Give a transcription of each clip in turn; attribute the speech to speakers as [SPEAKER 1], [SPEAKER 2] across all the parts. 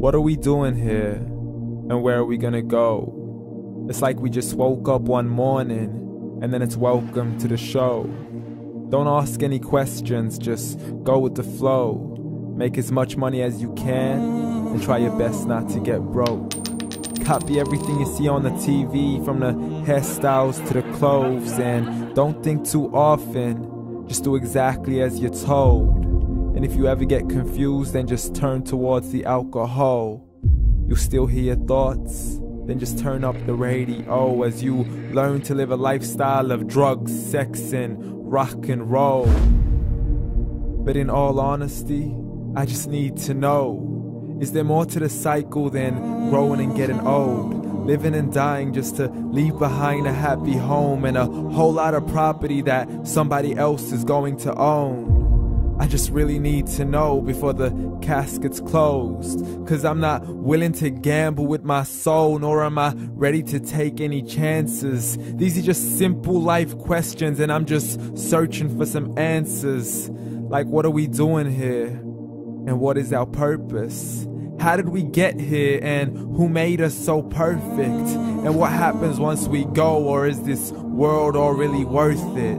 [SPEAKER 1] What are we doing here? And where are we gonna go? It's like we just woke up one morning and then it's welcome to the show. Don't ask any questions, just go with the flow. Make as much money as you can and try your best not to get broke. Copy everything you see on the TV, from the hairstyles to the clothes, and don't think too often, just do exactly as you're told. And if you ever get confused, then just turn towards the alcohol. You'll still hear your thoughts, then just turn up the radio as you learn to live a lifestyle of drugs, sex, and rock and roll. But in all honesty, I just need to know, is there more to the cycle than growing and getting old? Living and dying just to leave behind a happy home and a whole lot of property that somebody else is going to own. I just really need to know before the casket's closed, 'cause I'm not willing to gamble with my soul, nor am I ready to take any chances. These are just simple life questions and I'm just searching for some answers. Like, what are we doing here? And what is our purpose? How did we get here, and who made us so perfect? And what happens once we go, or is this world all really worth it?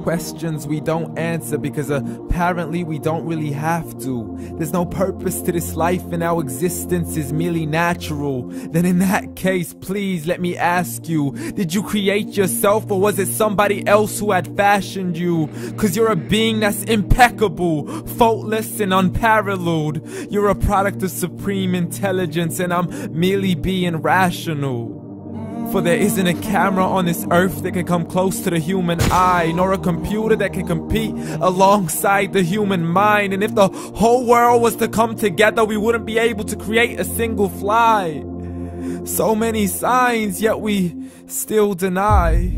[SPEAKER 1] Questions we don't answer because apparently we don't really have to. There's no purpose to this life and our existence is merely natural. Then in that case, please let me ask you, did you create yourself, or was it somebody else who had fashioned you? 'Cause you're a being that's impeccable, faultless and unparalleled. You're a product of supreme intelligence and I'm merely being rational. For there isn't a camera on this earth that can come close to the human eye, nor a computer that can compete alongside the human mind. And if the whole world was to come together, we wouldn't be able to create a single fly. So many signs, yet we still deny.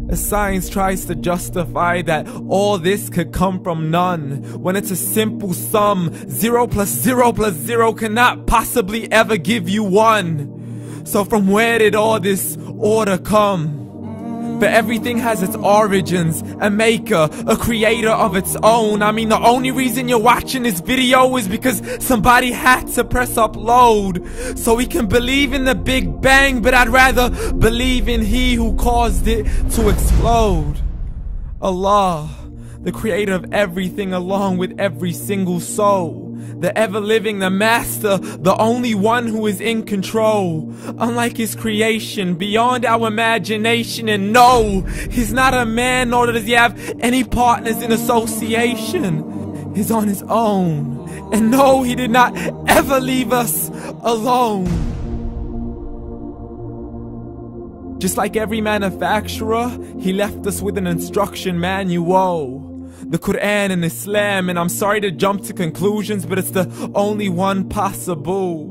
[SPEAKER 1] As science tries to justify that all this could come from none, when it's a simple sum. 0 plus 0 plus 0 cannot possibly ever give you 1. So from where did all this order come? But everything has its origins, a maker, a creator of its own. I mean, the only reason you're watching this video is because somebody had to press upload. So we can believe in the Big Bang, but I'd rather believe in He who caused it to explode. Allah, the creator of everything along with every single soul. The ever-living, the master, the only one who is in control. Unlike his creation, beyond our imagination. And no, he's not a man, nor does he have any partners in association. He's on his own. And no, he did not ever leave us alone. Just like every manufacturer, he left us with an instruction manual. The Quran and Islam, and I'm sorry to jump to conclusions, but it's the only one possible.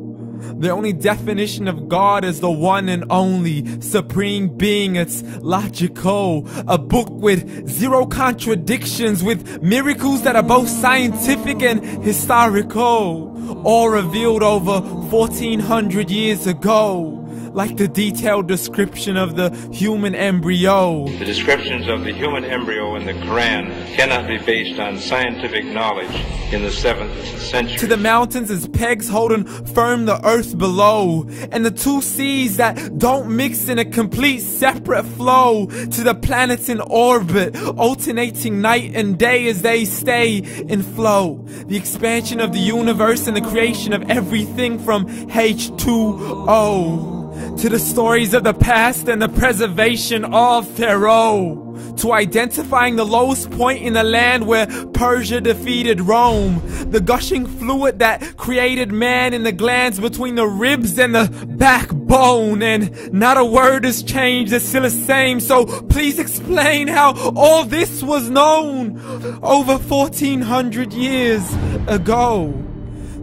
[SPEAKER 1] The only definition of God is the one and only supreme being. It's logical, a book with 0 contradictions, with miracles that are both scientific and historical, all revealed over 1400 years ago. Like the detailed description of the human embryo.
[SPEAKER 2] The descriptions of the human embryo in the Quran cannot be based on scientific knowledge in the 7th century.
[SPEAKER 1] To the mountains as pegs holding firm the earth below, and the 2 seas that don't mix in a complete separate flow. To the planets in orbit, alternating night and day as they stay in flow. The expansion of the universe and the creation of everything from H2O. To the stories of the past and the preservation of Pharaoh. To identifying the lowest point in the land where Persia defeated Rome. The gushing fluid that created man in the glands between the ribs and the backbone. And not a word has changed, it's still the same. So please explain how all this was known over 1400 years ago.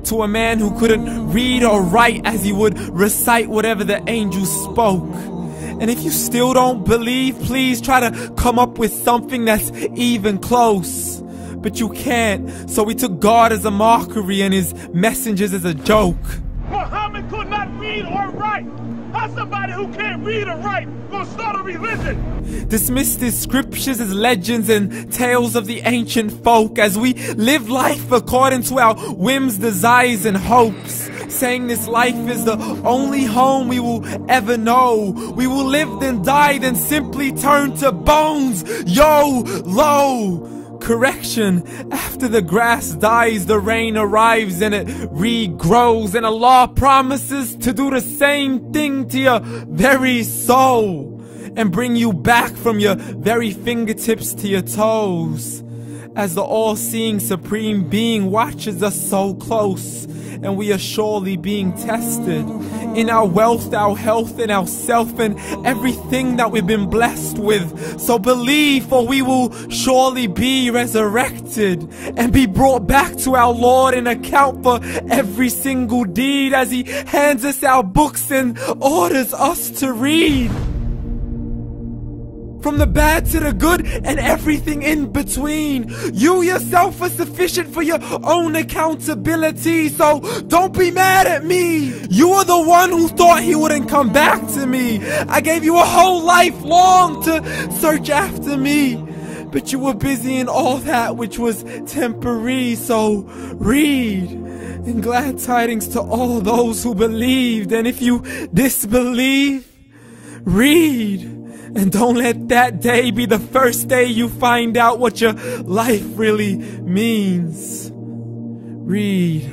[SPEAKER 1] To a man who couldn't read or write, as he would recite whatever the angels spoke. And if you still don't believe, please try to come up with something that's even close. But you can't, so we took God as a mockery and his messengers as a joke.
[SPEAKER 3] Muhammad could not read or write. How's somebody who can't read or write gonna start a religion?
[SPEAKER 1] Dismiss these scriptures as legends and tales of the ancient folk, as we live life according to our whims, desires, and hopes. saying this life is the only home we will ever know. We will live then die, then simply turn to bones. YOLO! Correction, after the grass dies, the rain arrives and it regrows, and Allah promises to do the same thing to your very soul and bring you back from your very fingertips to your toes, as the all-seeing supreme being watches us so close, and we are surely being tested in our wealth, our health, and our self, and everything that we've been blessed with. So believe, for we will surely be resurrected and be brought back to our Lord and account for every single deed, as He hands us our books and orders us to read. From the bad to the good and everything in between. You yourself are sufficient for your own accountability, so don't be mad at me. You are the one who thought He wouldn't come back to me. I gave you a whole life long to search after me, but you were busy in all that which was temporary. So read, and glad tidings to all those who believed. And if you disbelieve, read. And don't let that day be the first day you find out what your life really means. Read.